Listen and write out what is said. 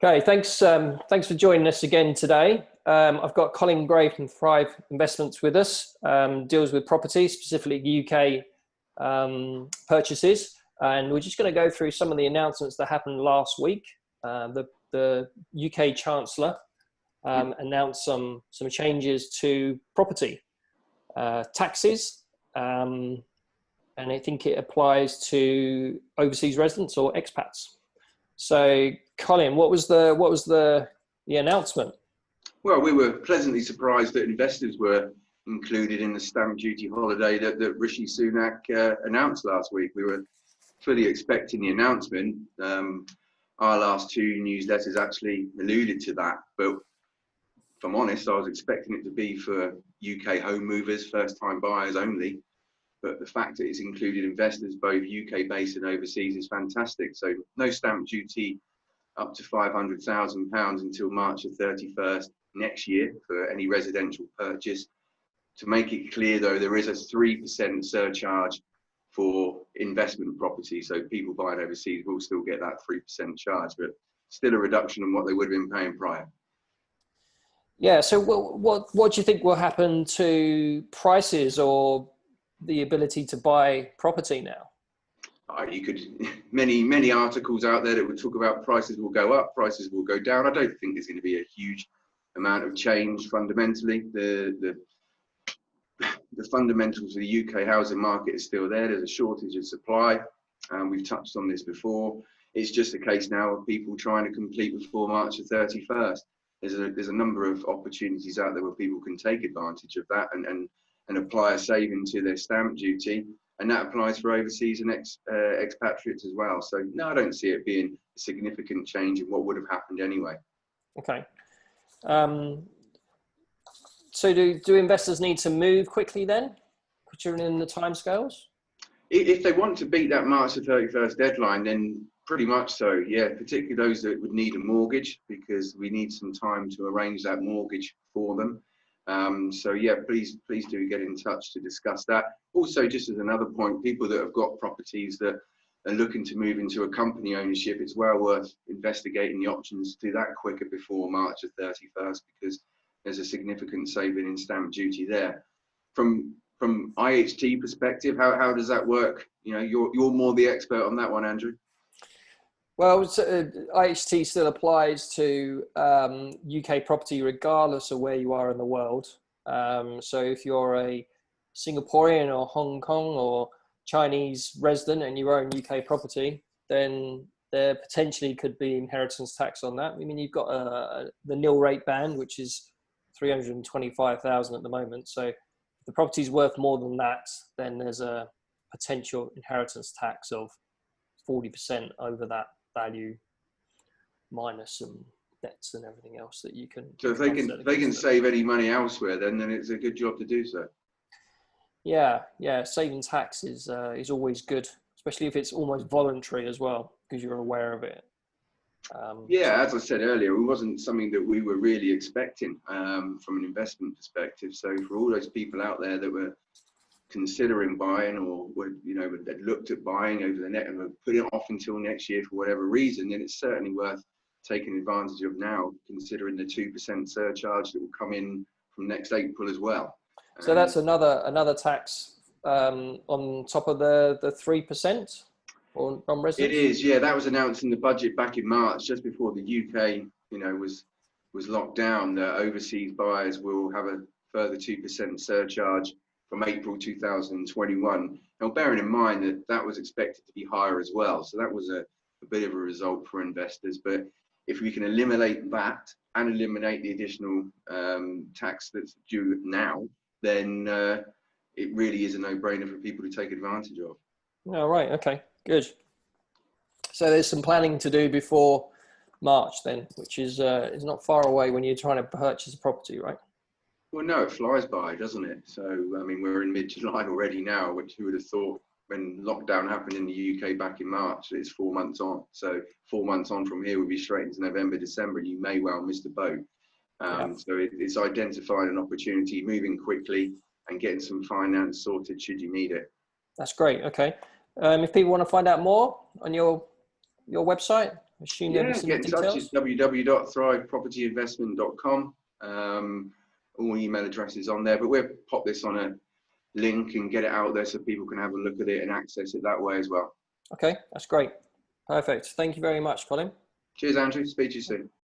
Okay, thanks for joining us again today. I've got Colin Gray from Thrive Investments with us, deals with property, specifically UK purchases. And we're just going to go through some of the announcements that happened last week. The UK Chancellor announced some changes to property taxes, and I think it applies to overseas residents or expats. So, Colin, what was the announcement? Well, we were pleasantly surprised that investors were included in the stamp duty holiday that Rishi Sunak announced last week. We were fully expecting the announcement. Our last two newsletters actually alluded to that, but if I'm honest, I was expecting it to be for UK home movers, first-time buyers only. But the fact that it's included investors, both UK-based and overseas, is fantastic. So no stamp duty up to £500,000 until March the 31st next year for any residential purchase. To make it clear, though, there is a 3% surcharge for investment property. So people buying overseas will still get that 3% charge, but still a reduction on what they would have been paying prior. Yeah, so what do you think will happen to prices or the ability to buy property now? You could many articles out there that would talk about prices will go up, prices will go down. I don't think there's going to be a huge amount of change fundamentally. The fundamentals of the UK housing market is still there. There's a shortage of supply, and we've touched on this before. It's just a case now of people trying to complete before March the 31st. There's a number of opportunities out there where people can take advantage of that and apply a saving to their stamp duty, and that applies for overseas and expatriates as well. So no, I don't see it being a significant change in what would have happened anyway. Okay. So do investors need to move quickly then, considering the timescales? If they want to beat that March the 31st deadline, then pretty much so, yeah, particularly those that would need a mortgage, because we need some time to arrange that mortgage for them. So yeah, please do get in touch to discuss that. Also, just as another point, people that have got properties that are looking to move into a company ownership, it's well worth investigating the options to do that quicker before March the 31st, because there's a significant saving in stamp duty there. From IHT perspective, how does that work? You know, you're more the expert on that one, Andrew. Well, IHT still applies to UK property regardless of where you are in the world. So if you're a Singaporean or Hong Kong or Chinese resident and you own UK property, then there potentially could be inheritance tax on that. I mean, you've got the nil rate band, which is 325,000 at the moment. So if the property is worth more than that, then there's a potential inheritance tax of 40% over that value, minus some debts and everything else that you can. So if they can save any money elsewhere, then it's a good job to do so. Yeah, saving tax is always good, especially if it's almost voluntary as well, because you're aware of it. Yeah, as I said earlier, it wasn't something that we were really expecting from an investment perspective. So for all those people out there that were considering buying or had looked at buying over the net and were putting it off until next year for whatever reason, then it's certainly worth taking advantage of now, considering the 2% surcharge that will come in from next April as well. So that's another tax on top of the 3% on residents? It is, yeah. That was announced in the budget back in March, just before the UK, was locked down. That overseas buyers will have a further 2% surcharge from April 2021. Now, bearing in mind that was expected to be higher as well, so that was a bit of a result for investors. But if we can eliminate that and eliminate the additional tax that's due now, then it really is a no-brainer for people to take advantage of. Oh, right. Okay, good. So there's some planning to do before March then, which is not far away when you're trying to purchase a property, right? Well, no, it flies by, doesn't it? So, I mean, we're in mid-July already now, which who would have thought when lockdown happened in the UK back in March, it's 4 months on. So 4 months on from here, we'll be straight into November, December, and you may well miss the boat. So it's identifying an opportunity, moving quickly and getting some finance sorted should you need it. That's great. Okay. If people want to find out more on your website, assume there'll be some get in touch. details. It's www.thrivepropertyinvestment.com. All email addresses on there, but we'll pop this on a link and get it out there so people can have a look at it and access it that way as well. Okay, that's great. Perfect. Thank you very much, Colin. Cheers, Andrew. Speak to you soon.